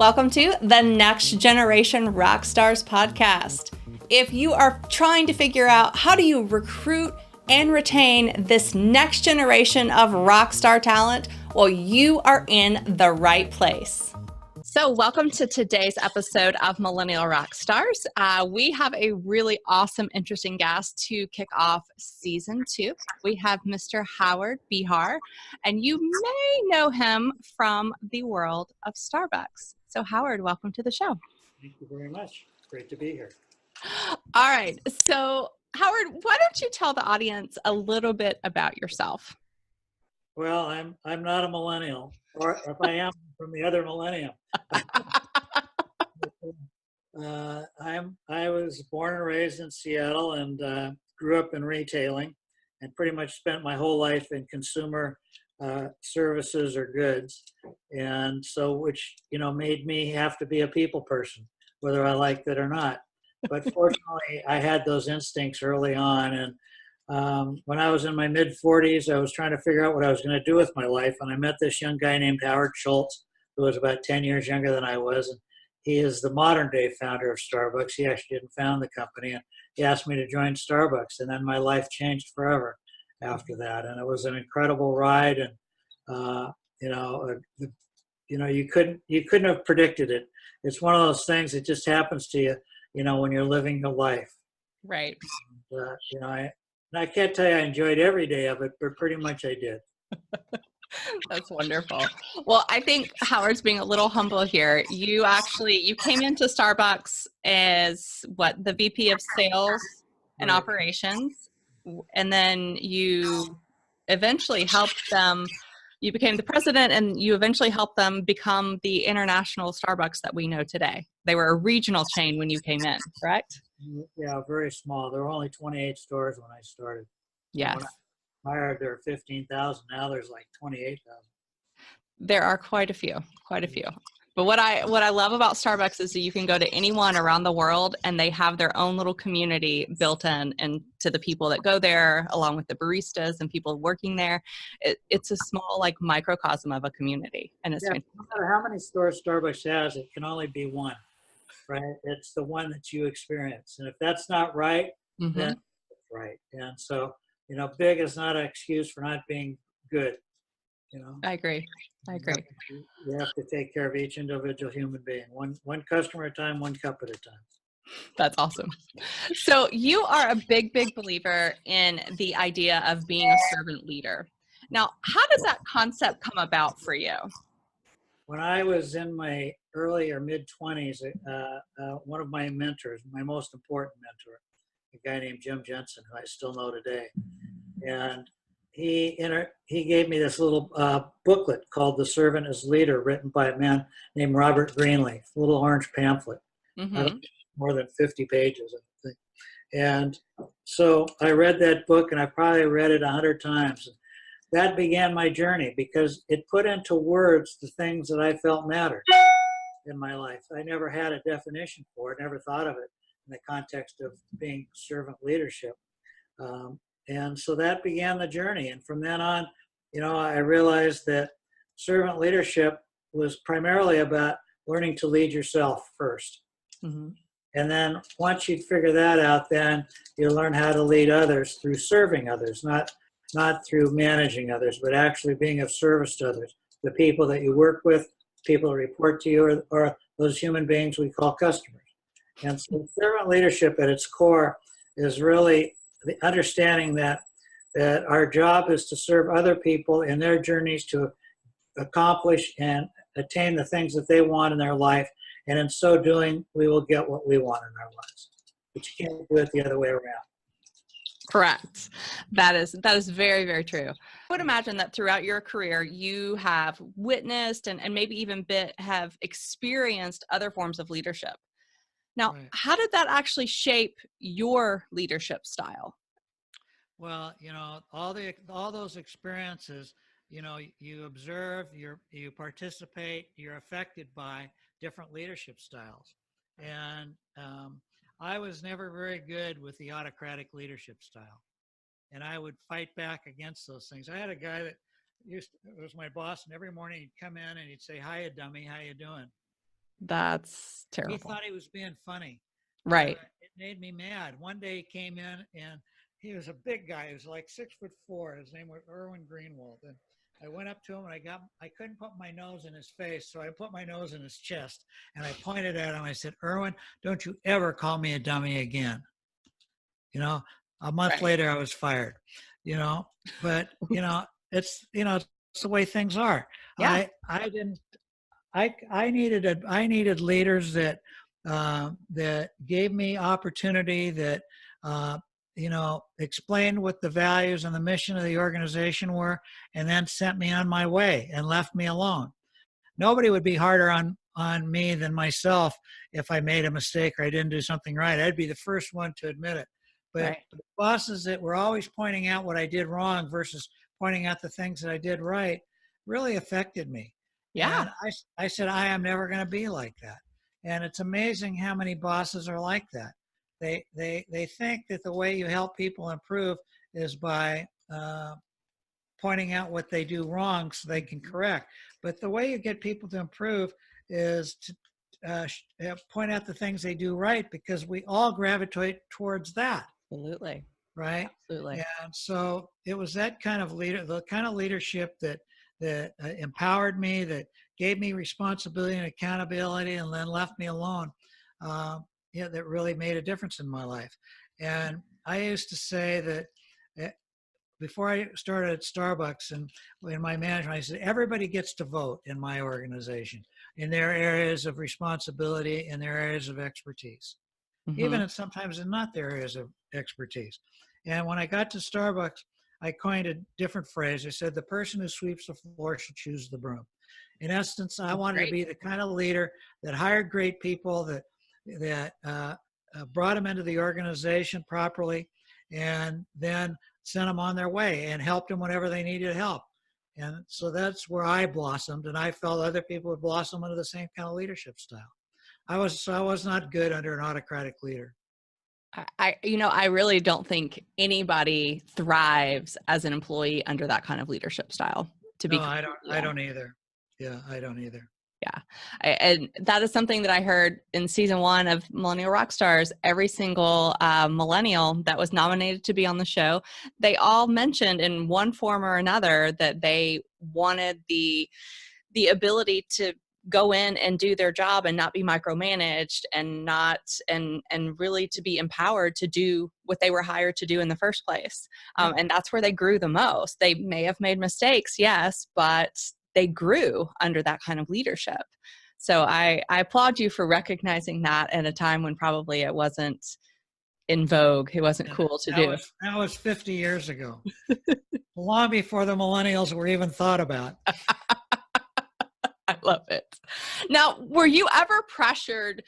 Welcome to the Next Generation Rockstars podcast. If you are trying to figure out how do you recruit and retain this next generation of rockstar talent, well, you are in the right place. So welcome to today's episode of Millennial Rockstars. We have a really awesome, interesting guest to kick off season 2. We have Mr. Howard Behar, and you may know him from the world of Starbucks. So Howard, welcome to the show. Thank you very much. It's great to be here. All right. So Howard, why don't you tell the audience a little bit about yourself? Well, I'm not a millennial, or if I am, from the other millennium. I was born and raised in Seattle and grew up in retailing, and pretty much spent my whole life in consumer services or goods, and so which made me have to be a people person, whether I liked it or not. But fortunately, I had those instincts early on, and when I was in my mid 40s, I was trying to figure out what I was going to do with my life, and I met this young guy named Howard Schultz, who was about 10 years younger than I was, and he is the modern day founder of Starbucks. He actually didn't found the company, and he asked me to join Starbucks, and then my life changed forever after that, and it was an incredible ride, and uh, you know, you couldn't have predicted it. It's one of those things that just happens to you, when you're living your life. Right. I can't tell you I enjoyed every day of it, but pretty much I did. That's wonderful. Well, I think Howard's being a little humble here. You came into Starbucks as the VP of sales and Right. operations, and then you eventually helped them. You became the president, and you eventually helped them become the international Starbucks that we know today. They were a regional chain when you came in, correct? Yeah, very small. There were only 28 stores when I started. Yes. When I hired, there were 15,000. Now there's like 28,000. There are quite a few. But what I love about Starbucks is that you can go to anyone around the world and they have their own little community built in, and to the people that go there, along with the baristas and people working there. It's a small microcosm of a community, and it's fantastic. No matter how many stores Starbucks has, it can only be one, right? It's the one that you experience, and if that's not right, then it's right. And so, big is not an excuse for not being good. I agree. You have to take care of each individual human being, one customer at a time, one cup at a time. That's awesome. So you are a big believer in the idea of being a servant leader. Now, how does that concept come about for you? When I was in my early or mid 20s, one of my mentors, my most important mentor, a guy named Jim Jensen, who I still know today, and he gave me this little booklet called "The Servant as Leader," written by a man named Robert Greenleaf, a little orange pamphlet, more than 50 pages, I think. And so I read that book, and I probably read it 100 times. That began my journey because it put into words the things that I felt mattered in my life. I never had a definition for it, never thought of it in the context of being servant leadership. And so that began the journey. And from then on, I realized that servant leadership was primarily about learning to lead yourself first. And then once you figure that out, then you learn how to lead others through serving others, not through managing others, but actually being of service to others, the people that you work with, people that report to you, or those human beings we call customers. And so servant leadership at its core is really the understanding that our job is to serve other people in their journeys to accomplish and attain the things that they want in their life. And in so doing, we will get what we want in our lives. But you can't do it the other way around. Correct. That is very, very true. I would imagine that throughout your career, you have witnessed and maybe even have experienced other forms of leadership. Now, right. How did that actually shape your leadership style? Well, all those experiences, you observe, you participate, you're affected by different leadership styles. And I was never very good with the autocratic leadership style. And I would fight back against those things. I had a guy that was my boss, and every morning he'd come in and he'd say, "Hiya, dummy, how you doing?" That's He terrible. thought he was being funny. Right. It made me mad. One day he came in and he was a big guy. He was like 6'4". His name was Erwin Greenwald. And I went up to him and I couldn't put my nose in his face. So I put my nose in his chest and I pointed at him. I said, Erwin, don't you ever call me a dummy again. A month Right. later I was fired, but it's the way things are. Yeah. I needed leaders that gave me opportunity, that explained what the values and the mission of the organization were, and then sent me on my way and left me alone. Nobody would be harder on me than myself if I made a mistake or I didn't do something right. I'd be the first one to admit it. But Right. bosses that were always pointing out what I did wrong versus pointing out the things that I did right really affected me. Yeah. And I said, I am never going to be like that. And it's amazing how many bosses are like that. They think that the way you help people improve is by pointing out what they do wrong so they can correct. But the way you get people to improve is to point out the things they do right, because we all gravitate towards that. Absolutely. Right. Absolutely. And so it was that kind of the kind of leadership that empowered me, that gave me responsibility and accountability, and then left me alone. That really made a difference in my life. And I used to say that before I started at Starbucks and in my management, I said, everybody gets to vote in my organization in their areas of responsibility and their areas of expertise, even if sometimes in not their areas of expertise. And when I got to Starbucks, I coined a different phrase. I said, the person who sweeps the floor should choose the broom. In essence, I wanted to be the kind of leader that hired great people, that brought them into the organization properly, and then sent them on their way and helped them whenever they needed help. And so that's where I blossomed, and I felt other people would blossom under the same kind of leadership style. I was not good under an autocratic leader. I really don't think anybody thrives as an employee under that kind of leadership style. No, I don't either. Yeah, I don't either. Yeah. And that is something that I heard in season 1 of Millennial Rockstars. Every single millennial that was nominated to be on the show, they all mentioned in one form or another that they wanted the ability to go in and do their job and not be micromanaged, and really to be empowered to do what they were hired to do in the first place. And that's where they grew the most. They may have made mistakes, yes, but they grew under that kind of leadership. So I applaud you for recognizing that at a time when probably it wasn't in vogue. It wasn't cool to do. That was 50 years ago, long before the millennials were even thought about. I love it. Now, were you ever pressured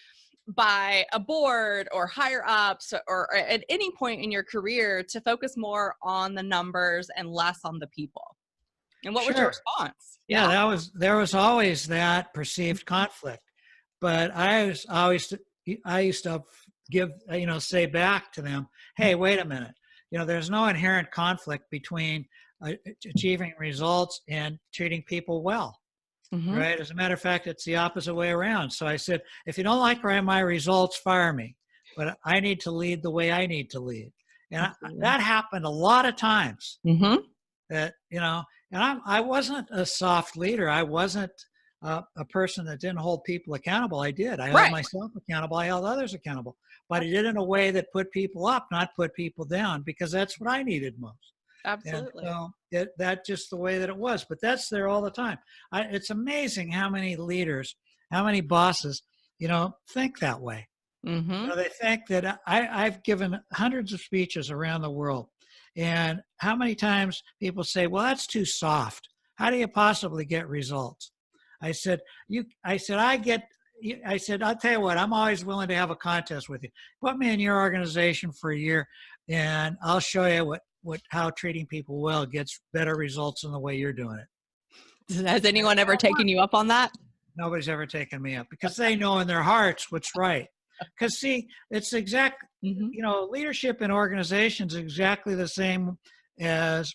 by a board or higher ups or at any point in your career to focus more on the numbers and less on the people? And what was your response? Yeah, there was always that perceived conflict, but I used to give, say back to them, hey, wait a minute. There's no inherent conflict between achieving results and treating people well. Mm-hmm. Right. As a matter of fact, it's the opposite way around. So I said, if you don't like my results, fire me. But I need to lead the way I need to lead. And that happened a lot of times. Mm-hmm. That, and I wasn't a soft leader. I wasn't a person that didn't hold people accountable. I did. I held myself accountable. I held others accountable. But I did it in a way that put people up, not put people down, because that's what I needed most. Absolutely. And so that's just the way that it was. But that's there all the time. It's amazing how many leaders, how many bosses, think that way. Mm-hmm. They think that I've given hundreds of speeches around the world. And how many times people say, well, that's too soft. How do you possibly get results? I said, I'll tell you what, I'm always willing to have a contest with you. Put me in your organization for a year and I'll show you how treating people well gets better results than the way you're doing it. Has anyone ever taken you up on that? Nobody's ever taken me up, because they know in their hearts what's right. Because see, it's leadership in organizations is exactly the same as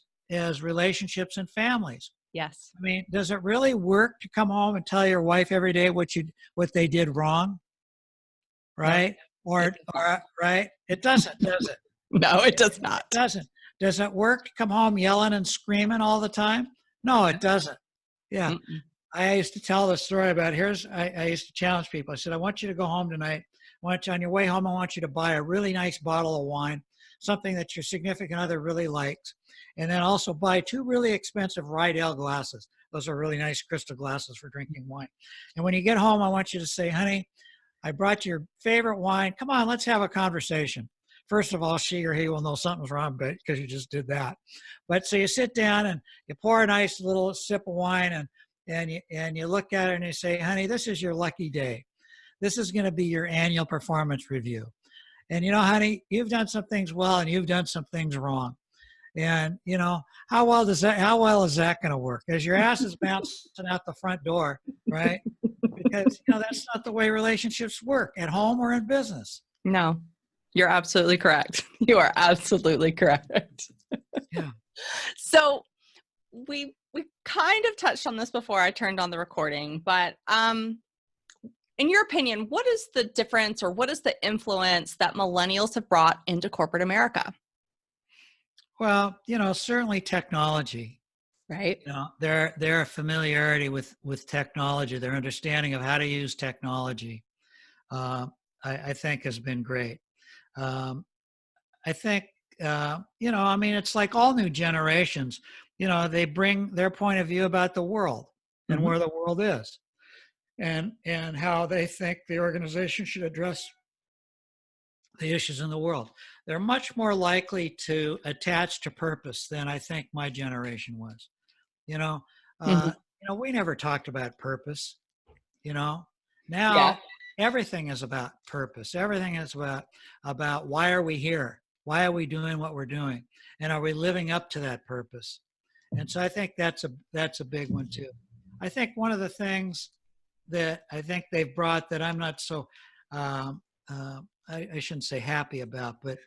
relationships and families. Yes. I mean, does it really work to come home and tell your wife every day what they did wrong, No, right? it does not. Right? It doesn't, does it? No, it does It not. doesn't. Does it work to come home yelling and screaming all the time? No, it doesn't. Yeah. Mm-mm. I used to tell the story about I used to challenge people. I said, I want you to go home tonight. On your way home, I want you to buy a really nice bottle of wine, something that your significant other really likes. And then also buy 2 really expensive Rydell glasses. Those are really nice crystal glasses for drinking wine. And when you get home, I want you to say, honey, I brought your favorite wine. Come on, let's have a conversation. First of all, she or he will know something's wrong because you just did that. But so you sit down and you pour a nice little sip of wine and you look at it and you say, honey, this is your lucky day. This is going to be your annual performance review. And honey, you've done some things well and you've done some things wrong. And how well is that going to work? As your ass is bouncing out the front door, right? Because that's not the way relationships work at home or in business. No, you're absolutely correct. You are absolutely correct. Yeah. So we kind of touched on this before I turned on the recording, but in your opinion, what is the difference or what is the influence that millennials have brought into corporate America? Well, certainly technology. Right. Their familiarity with technology, their understanding of how to use technology, I think has been great. I think, I mean, it's like all new generations, they bring their point of view about the world and where the world is and how they think the organization should address the issues in the world. They're much more likely to attach to purpose than I think my generation was. We never talked about purpose. Now Yeah. everything is about purpose. Everything is about why are we here? Why are we doing what we're doing? And are we living up to that purpose? And so I think that's a big one too. I think one of the things that I think they've brought that I'm not so I shouldn't say happy about, but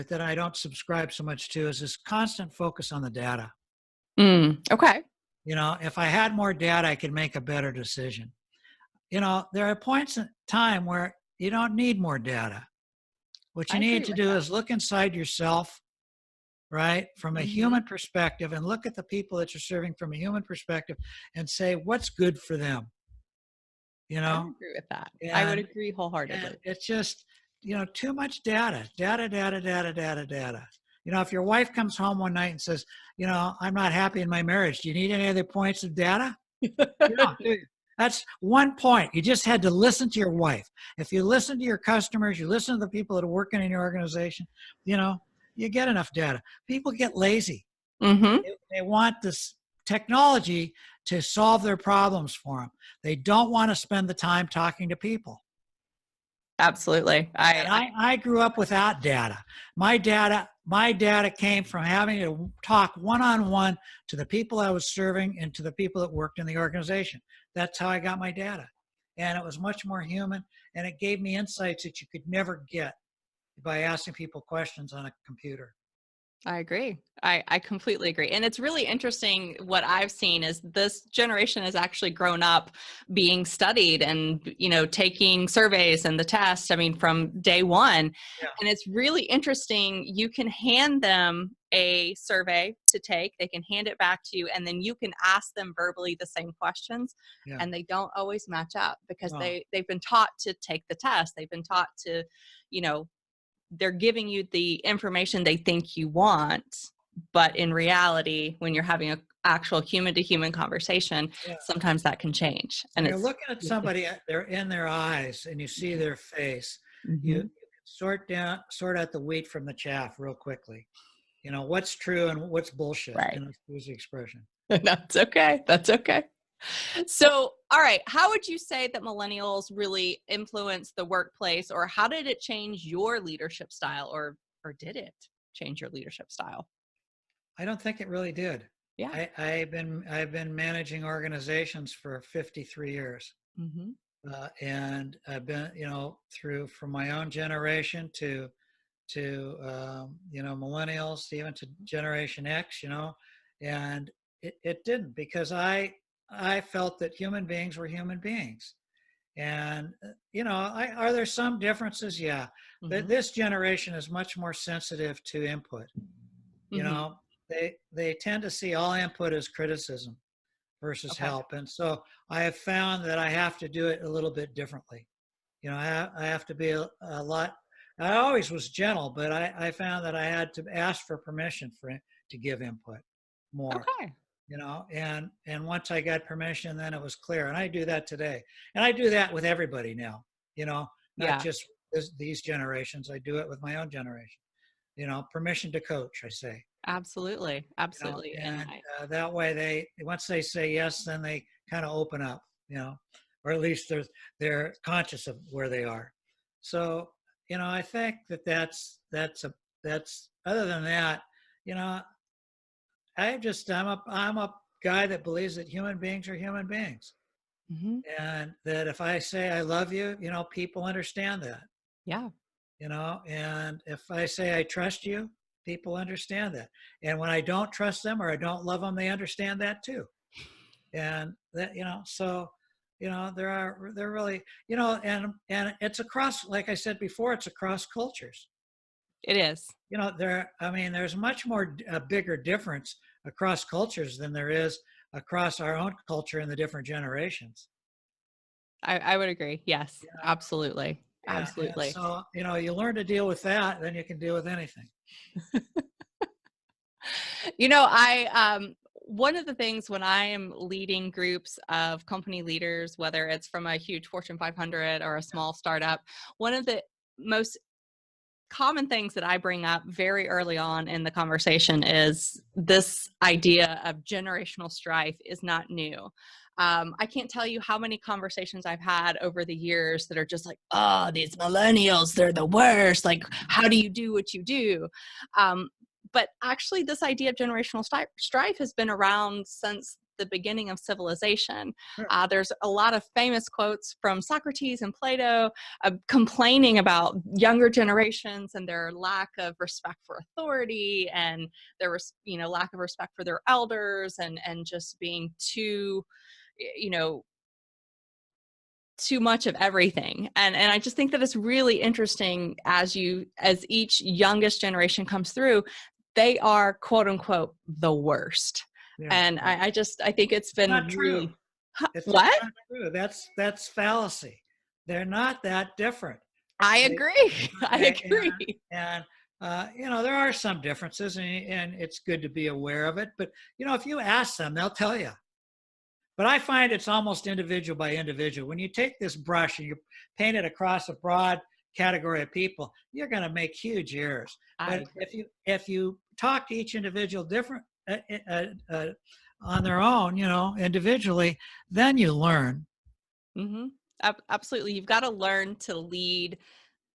that I don't subscribe so much to is this constant focus on the data. Okay. If I had more data, I could make a better decision. There are points in time where you don't need more data. What you need to do is look inside yourself, right, from a human perspective, and look at the people that you're serving from a human perspective and say, what's good for them? I would agree with that. I would agree wholeheartedly. And it's just, too much data. If your wife comes home one night and says, I'm not happy in my marriage, do you need any other points of data? You don't, do you? That's one point. You just had to listen to your wife. If you listen to your customers, you listen to the people that are working in your organization, you get enough data. People get lazy. They want this technology to solve their problems for them. They don't want to spend the time talking to people. Absolutely. I grew up without data. My data came from having to talk one-on-one to the people I was serving and to the people that worked in the organization. That's how I got my data. And it was much more human, and it gave me insights that you could never get by asking people questions on a computer. I agree. I completely agree. And it's really interesting. What I've seen is this generation has actually grown up being studied and, taking surveys and the tests, from day one. Yeah. And it's really interesting. You can hand them a survey to take, they can hand it back to you, and then you can ask them verbally the same questions. Yeah. And they don't always match up because they've been taught to take the test. They've been taught to, they're giving you the information they think you want, but in reality, when you're having an actual human-to-human conversation, sometimes that can change. And you're looking at somebody, they're in their eyes, and you see their face. You can sort out the wheat from the chaff real quickly. What's true and what's bullshit. Right. Use the expression. That's okay. That's okay. So, all right. How would you say that millennials really influence the workplace, or how did it change your leadership style, or did it change your leadership style? I don't think it really did. Yeah. I've been managing organizations for 53 years. And I've been, from my own generation to millennials, even to Generation X, and it didn't, because I felt that human beings were human beings. And, are there some differences? Yeah. Hmm. This generation is much more sensitive to input. You Hmm. know, they tend to see all input as criticism versus Okay. help. And so I have found that I have to do it a little bit differently. I have to be a lot, I always was gentle, but I found that I had to ask for permission to give input more, Okay. and once I got permission, then it was clear. And I do that today. And I do that with everybody now, not Yeah. just these generations. I do it with my own generation, permission to coach, I say. Absolutely. Absolutely. And And that way once they say yes, then they kind of open up, or at least they're conscious of where they are. So, I think that's other than that, you know, I'm a guy that believes that human beings are human beings. mhm. And that if I say I love you, people understand that. Yeah. And if I say I trust you, people understand that. And when I don't trust them or I don't love them, they understand that too. And that, so, they're really, and it's across, like I said before, it's across cultures. It is. There's much more, a bigger difference across cultures than there is across our own culture in the different generations. I would agree. Yes. Yeah. Absolutely. Yeah. And Absolutely. so, you learn to deal with that, then you can deal with anything. One of the things when I am leading groups of company leaders, whether it's from a huge Fortune 500 or a small startup, one of the most common things that I bring up very early on in the conversation is this idea of generational strife is not new. I can't tell you how many conversations I've had over the years that are just like, oh, these millennials, they're the worst. Like, how do you do what you do? But actually, this idea of generational strife has been around since the beginning of civilization. Sure. There's a lot of famous quotes from Socrates and Plato complaining about younger generations and their lack of respect for authority and their lack of respect for their elders and just being you know too much of everything. And I just think that it's really interesting as each youngest generation comes through, they are quote unquote the worst. Yeah. And I think it's been Not really true. It's just what? not true. That's fallacy. They're not that different. I They, agree. I and, agree. and there are some differences, and it's good to be aware of it. But if you ask them, they'll tell you. But I find it's almost individual by individual. When you take this brush and you paint it across a broad category of people, you're going to make huge errors. But if you talk to each individual different on their own, individually, then you learn. Mm-hmm. Absolutely. You've got to learn to lead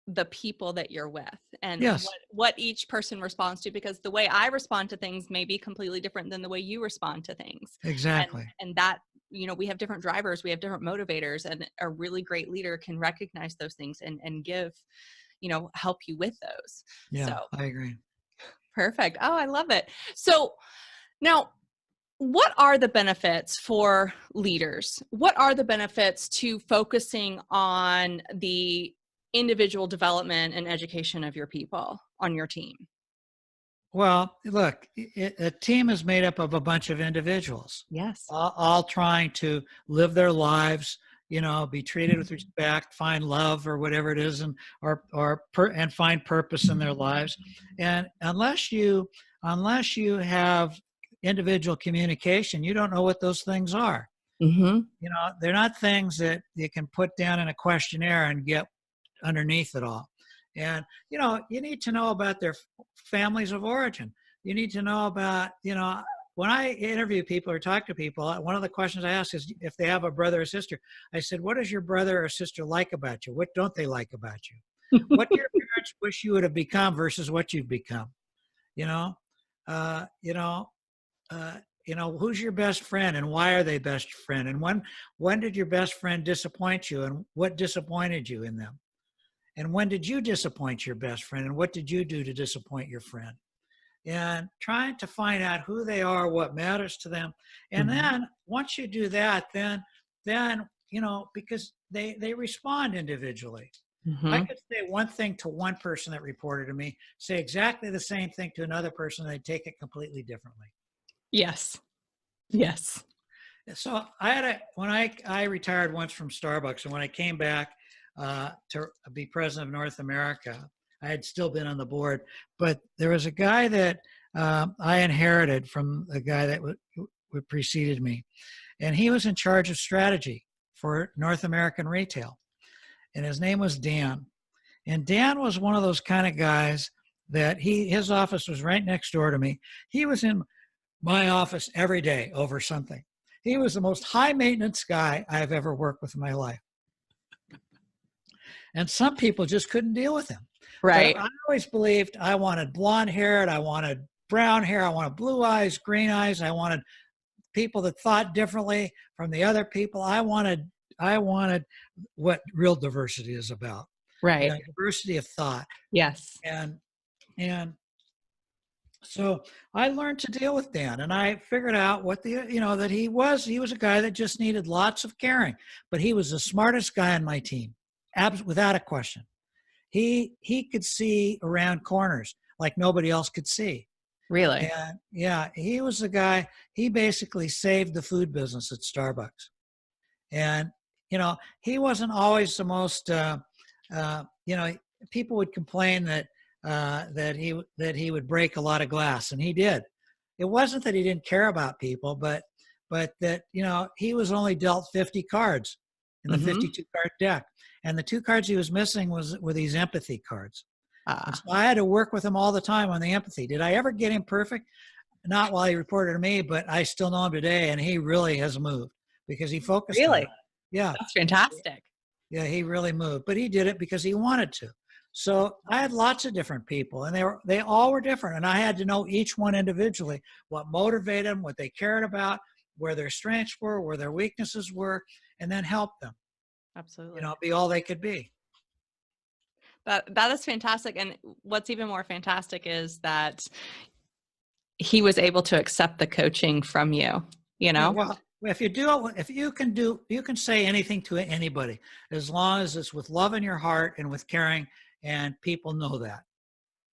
the people that you're with and Yes, what each person responds to, because the way I respond to things may be completely different than the way you respond to things. exactly. And that, we have different drivers, we have different motivators, and a really great leader can recognize those things and give, help you with those. Yeah, So I agree. perfect. Oh, I love it. So now, what are the benefits for leaders? What are the benefits to focusing on the individual development and education of your people on your team? Well, look, a team is made up of a bunch of individuals, Yes. all trying to live their lives, be treated with respect, find love or whatever it is, and and find purpose in their lives. And unless you have individual communication, you don't know what those things are. Mm-hmm. They're not things that you can put down in a questionnaire and get underneath it all. And you need to know about their families of origin. You need to know about, when I interview people or talk to people, one of the questions I ask is if they have a brother or sister. I said, what does your brother or sister like about you? What don't they like about you? What do your parents wish you would have become versus what you've become? Who's your best friend and why are they best friend? And when did your best friend disappoint you and what disappointed you in them? And when did you disappoint your best friend and what did you do to disappoint your friend? and trying to find out who they are, what matters to them. And then once you do that, then, because they respond individually. I could say one thing to one person that reported to me, say exactly the same thing to another person, and they take it completely differently. Yes. Yes. So when I retired once from Starbucks, and when I came back to be president of North America, I had still been on the board, but there was a guy that I inherited from the guy that preceded me, and he was in charge of strategy for North American retail, and his name was Dan. And Dan was one of those kind of guys that his office was right next door to me. He was in my office every day over something. He was the most high maintenance guy I've ever worked with in my life. And some people just couldn't deal with him. Right. But I always believed I wanted blonde haired, I wanted brown hair, I wanted blue eyes, green eyes, I wanted people that thought differently from the other people. I wanted what real diversity is about. Right. Diversity of thought. Yes. And so I learned to deal with Dan, and I figured out that he was a guy that just needed lots of caring, but he was the smartest guy on my team, without a question. He could see around corners like nobody else could see. Really? And yeah, he was the guy, he basically saved the food business at Starbucks. And, he wasn't always the most, people would complain that he would break a lot of glass, and he did. It wasn't that he didn't care about people, but that, he was only dealt 50 cards in the 52 card deck. And the 2 cards he was missing were these empathy cards. And so I had to work with him all the time on the empathy. Did I ever get him perfect? Not while he reported to me, but I still know him today, and he really has moved because he focused on it. Yeah. That's fantastic. Yeah, he really moved, but he did it because he wanted to. So I had lots of different people, and they all were different, and I had to know each one individually, what motivated them, what they cared about, where their strengths were, where their weaknesses were, and then help them. Absolutely. Be all they could be. That is fantastic. And what's even more fantastic is that he was able to accept the coaching from you, Well, if you can say anything to anybody, as long as it's with love in your heart and with caring, and people know that.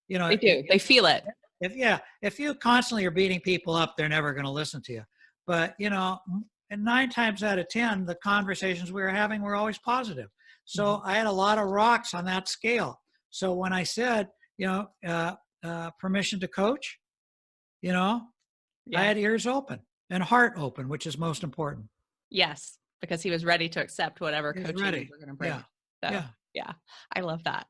They do. They feel it. If you constantly are beating people up, they're never going to listen to you. But, and 9 times out of 10, the conversations we were having were always positive. So I had a lot of rocks on that scale. So when I said, permission to coach, I had ears open and heart open, which is most important. Yes, because he was ready to accept whatever coaching we're going to bring. Yeah, I love that.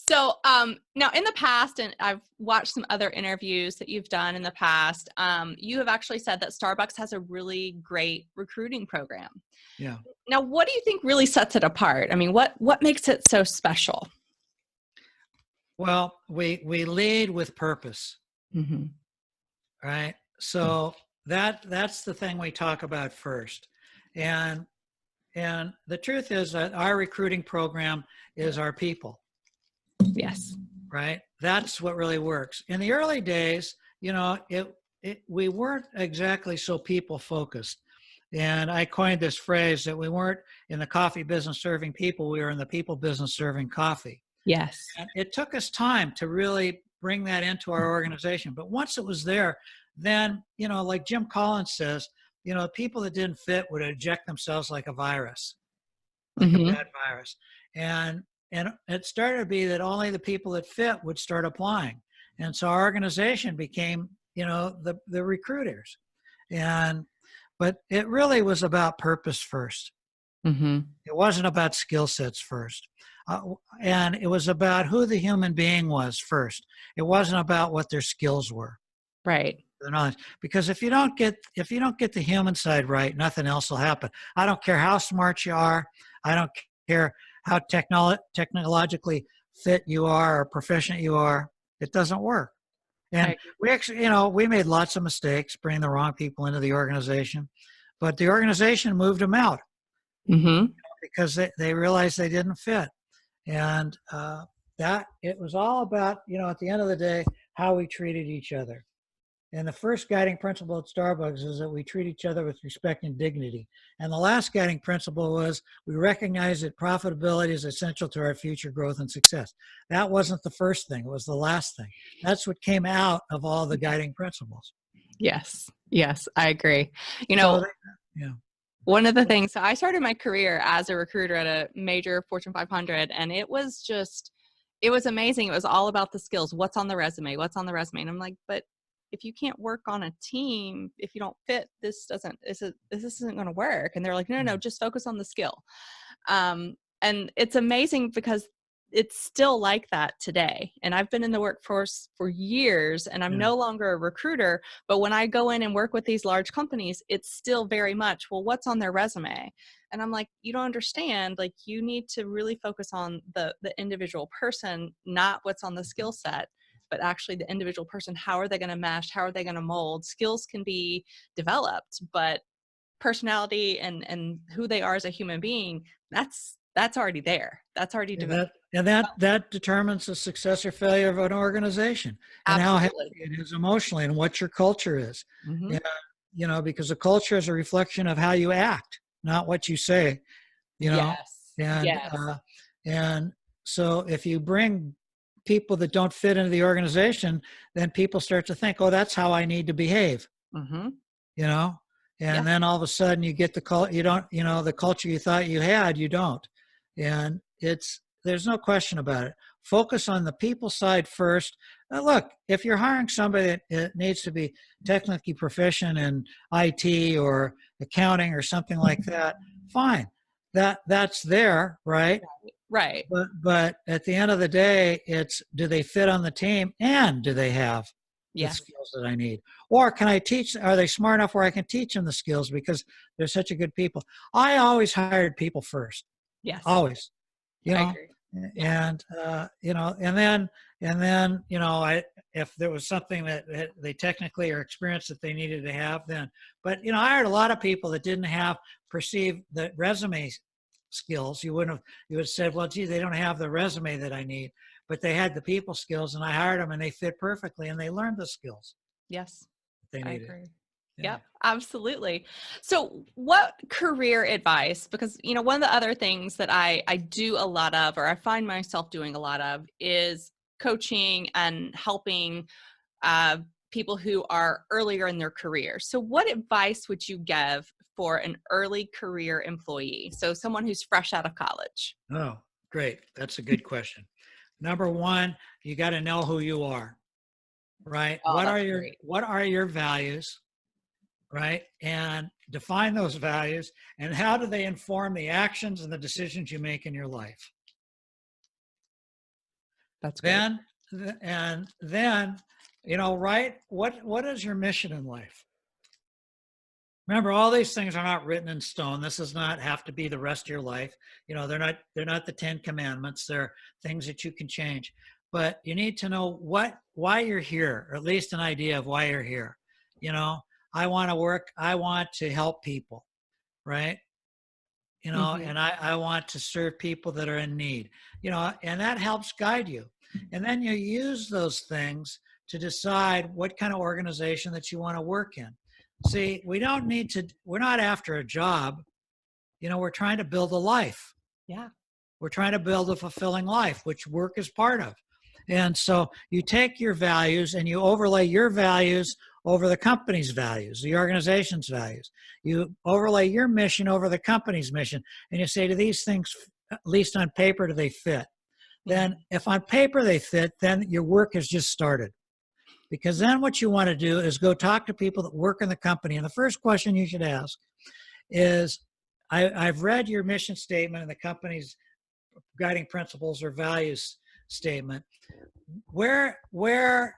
So now in the past, and I've watched some other interviews that you've done in the past, you have actually said that Starbucks has a really great recruiting program. Yeah. Now, what do you think really sets it apart? I mean, what makes it so special? Well, we lead with purpose. Right? So that's the thing we talk about first. And the truth is that our recruiting program is our people. Yes. Right? That's what really works. In the early days, we weren't exactly so people focused. And I coined this phrase that we weren't in the coffee business serving people, we were in the people business serving coffee. Yes. And it took us time to really bring that into our organization. But once it was there, then, like Jim Collins says, people that didn't fit would eject themselves like a virus, like a bad virus. And it started to be that only the people that fit would start applying. And so our organization became, the recruiters. But it really was about purpose first. It wasn't about skill sets first. And it was about who the human being was first. It wasn't about what their skills were. Right. Because if you don't get the human side right, nothing else will happen. I don't care how smart you are. I don't care how technologically fit you are or proficient you are. It doesn't work. And we actually, we made lots of mistakes, bringing the wrong people into the organization, but the organization moved them out because they realized they didn't fit. And that it was all about, at the end of the day, how we treated each other. And the first guiding principle at Starbucks is that we treat each other with respect and dignity. And the last guiding principle was we recognize that profitability is essential to our future growth and success. That wasn't the first thing, it was the last thing. That's what came out of all the guiding principles. Yes. Yes, I agree. Yeah. One of the things, so I started my career as a recruiter at a major Fortune 500, and it was amazing. It was all about the skills. What's on the resume? What's on the resume? And I'm like, but if you can't work on a team, if you don't fit, this isn't going to work. And they're like, no, just focus on the skill. And it's amazing because it's still like that today. And I've been in the workforce for years, and I'm no longer a recruiter, but when I go in and work with these large companies, it's still very much, well, what's on their resume? And I'm like, you don't understand, like you need to really focus on the individual person, not what's on the skill set, but actually the individual person. How are they going to mesh? How are they going to mold? Skills can be developed, but personality and who they are as a human being, that's already there. That's already developed. And that determines the success or failure of an organization, and Absolutely. how healthy it is emotionally, and what your culture is. And, because the culture is a reflection of how you act, not what you say. Yes. And so if you bring people that don't fit into the organization, then people start to think, oh, that's how I need to behave. And then all of a sudden you get the culture you thought you had, you don't. And there's no question about it. Focus on the people side first. Look, if you're hiring somebody that needs to be technically proficient in IT or accounting or something like that, fine. That's there, right? Right. But at the end of the day, it's, do they fit on the team, and do they have the skills that I need? Or can I teach? Are they smart enough where I can teach them the skills because they're such a good people? I always hired people first. Yes. Always. I agree. And and then if there was something that they technically or experienced that they needed to have, then. But I hired a lot of people that didn't have perceived the resume skills. You would have said, well, gee, they don't have the resume that I need, but they had the people skills, and I hired them, and they fit perfectly, and they learned the skills. Yes, they needed. I agree. Yep, absolutely. So what career advice, because, one of the other things that I do a lot of, or I find myself doing a lot of, is coaching and helping people who are earlier in their career. So what advice would you give for an early career employee? So someone who's fresh out of college. Oh, great. That's a good question. Number one, you got to know who you are, right? Oh, what are your values? Right? And define those values, and how do they inform the actions and the decisions you make in your life? That's great. Then, right? What is your mission in life? Remember, all these things are not written in stone. This does not have to be the rest of your life. They're not the 10 Commandments. They're things that you can change. But you need to know why you're here, or at least an idea of why you're here. I want to work. I want to help people, right? And I want to serve people that are in need, and that helps guide you. And then you use those things to decide what kind of organization that you want to work in. See, we're not after a job. We're trying to build a life. Yeah. We're trying to build a fulfilling life, which work is part of. And so you take your values and you overlay your values over the company's values, the organization's values. You overlay your mission over the company's mission, and you say, do these things, at least on paper, do they fit? Then if on paper they fit, then your work has just started. Because then what you want to do is go talk to people that work in the company. And the first question you should ask is, I've read your mission statement and the company's guiding principles or values statement. Where are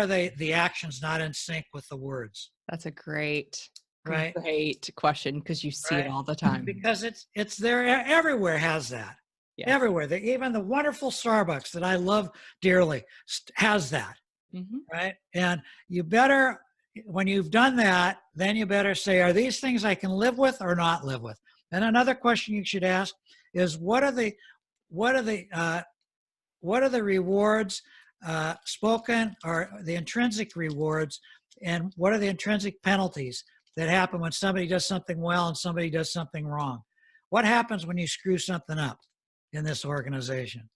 the actions not in sync with the words? That's a great question, because you see it all the time. Because it's there. Everywhere has that. Yes. Everywhere. Even the wonderful Starbucks that I love dearly has that. Right? And you better, when you've done that, then you better say, are these things I can live with or not live with? And another question you should ask is, what are the rewards spoken or the intrinsic rewards, and what are the intrinsic penalties that happen when somebody does something well and somebody does something wrong? What happens when you screw something up in this organization?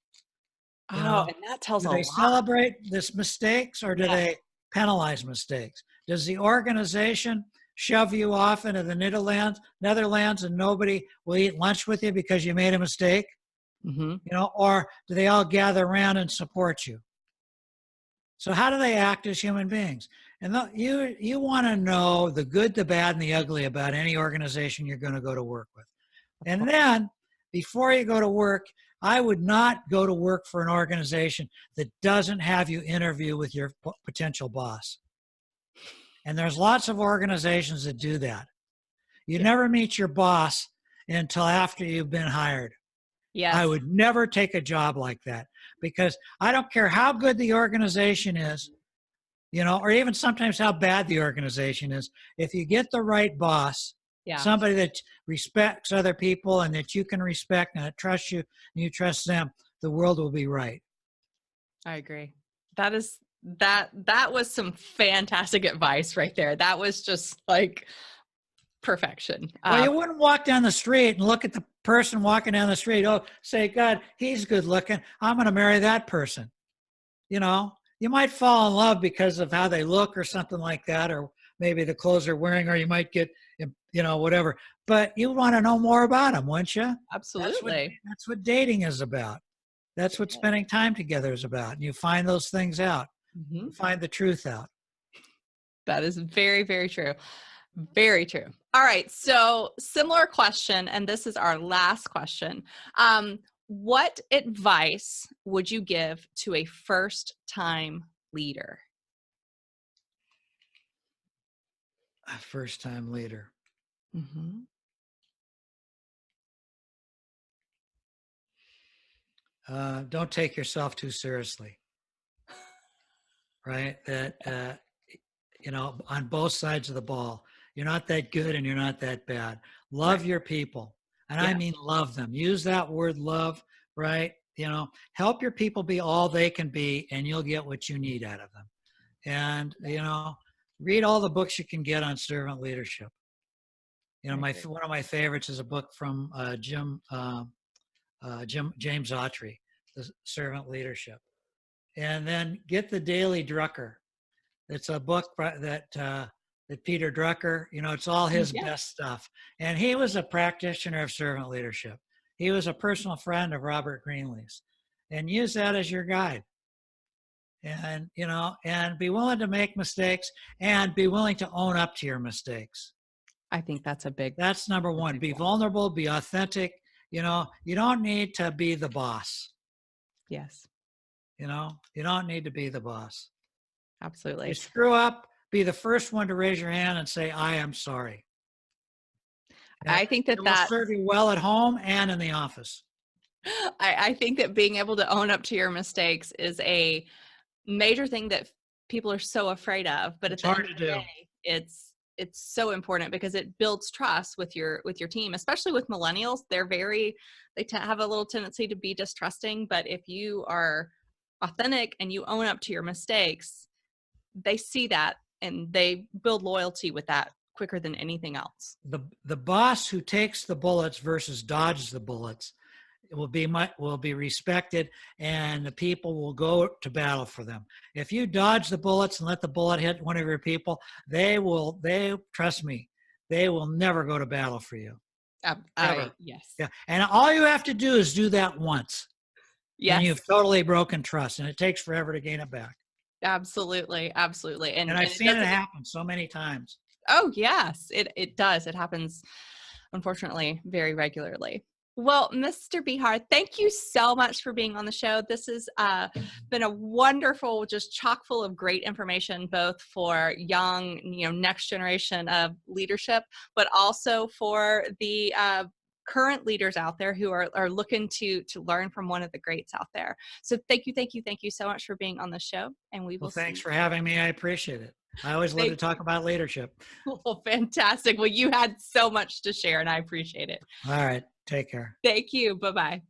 You know, and that tells do a they lot. celebrate this mistakes or do Yes. they penalize mistakes? Does the organization shove you off into the Netherlands and nobody will eat lunch with you because you made a mistake? Mm-hmm. You know, or do they all gather around and support you? So how do they act as human beings? And you want to know the good, the bad, and the ugly about any organization you're going to go to work with. And then before you go to work, I would not go to work for an organization that doesn't have you interview with your potential boss. And there's lots of organizations that do that. You never meet your boss until after you've been hired. Yes. I would never take a job like that because I don't care how good the organization is, you know, or even sometimes how bad the organization is. If you get the right boss, somebody that respects other people and that you can respect and that trusts you and you trust them, the world will be right. I agree. That was some fantastic advice right there. That was just like perfection. Well, you wouldn't walk down the street and look at the person walking down the street. Oh, say, God, he's good looking. I'm going to marry that person. You know, you might fall in love because of how they look or something like that, or maybe the clothes they're wearing, or you might get, you know, whatever. But you want to know more about them, wouldn't you? Absolutely. That's what dating is about. That's what spending time together is about. And you find those things out. Mm-hmm. You find the truth out. That is very, very true. Very true. All right. So similar question, and this is our last question. What advice would you give to a first-time leader? A first-time leader. Mm-hmm. Don't take yourself too seriously. Right? That, you know, on both sides of the ball, you're not that good and you're not that bad. Love your people. And I mean, love them. Use that word love, right? You know, help your people be all they can be and you'll get what you need out of them. And, you know, read all the books you can get on servant leadership. You know, one of my favorites is a book from James Autry, The Servant Leadership. And then get the Daily Drucker. It's a book that Peter Drucker, you know, it's all his best stuff. And he was a practitioner of servant leadership. He was a personal friend of Robert Greenleaf's. And use that as your guide. And, you know, and be willing to make mistakes and be willing to own up to your mistakes. I think that's number one. Be vulnerable, be authentic. You know, you don't need to be the boss. Yes. You know, you don't need to be the boss. Absolutely. You screw up, be the first one to raise your hand and say, I am sorry. And I think that will serve you well at home and in the office. I think that being able to own up to your mistakes is a major thing that people are so afraid of, but it's hard to do. It's so important because it builds trust with your team, especially with millennials. They have a little tendency to be distrusting, but if you are authentic and you own up to your mistakes, they see that and they build loyalty with that quicker than anything else. The boss who takes the bullets versus dodges the bullets will be respected, and the people will go to battle for them. If you dodge the bullets and let the bullet hit one of your people, they trust me, they will never go to battle for you. Yes. Yeah. And all you have to do is do that once. Yes. And you've totally broken trust, and it takes forever to gain it back. Absolutely. Absolutely. And I've seen it happen so many times. Oh, yes, it does. It happens, unfortunately, very regularly. Well, Mr. Behar, thank you so much for being on the show. This has been a wonderful, just chock full of great information, both for young, next generation of leadership, but also for the current leaders out there who are looking to learn from one of the greats out there. So thank you so much for being on the show. And we will. Well, thanks for having me. I appreciate it. I always love to talk about leadership. Well, fantastic. Well, you had so much to share and I appreciate it. All right. Take care. Thank you. Bye-bye.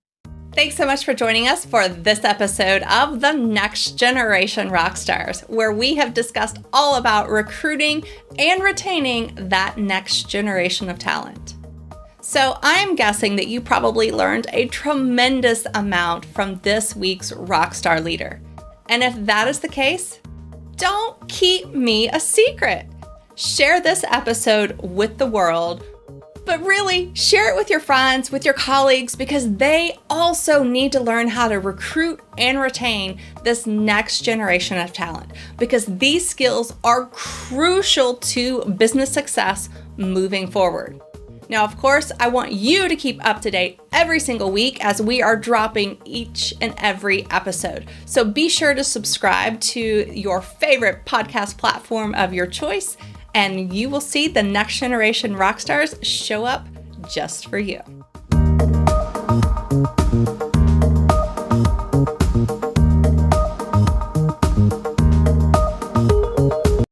Thanks so much for joining us for this episode of the Next Generation Rockstars, where we have discussed all about recruiting and retaining that next generation of talent. So I'm guessing that you probably learned a tremendous amount from this week's Rockstar Leader. And if that is the case, don't keep me a secret. Share this episode with the world, but really share it with your friends, with your colleagues, because they also need to learn how to recruit and retain this next generation of talent, because these skills are crucial to business success moving forward. Now, of course, I want you to keep up to date every single week as we are dropping each and every episode. So be sure to subscribe to your favorite podcast platform of your choice, and you will see the Next Generation Rockstars show up just for you.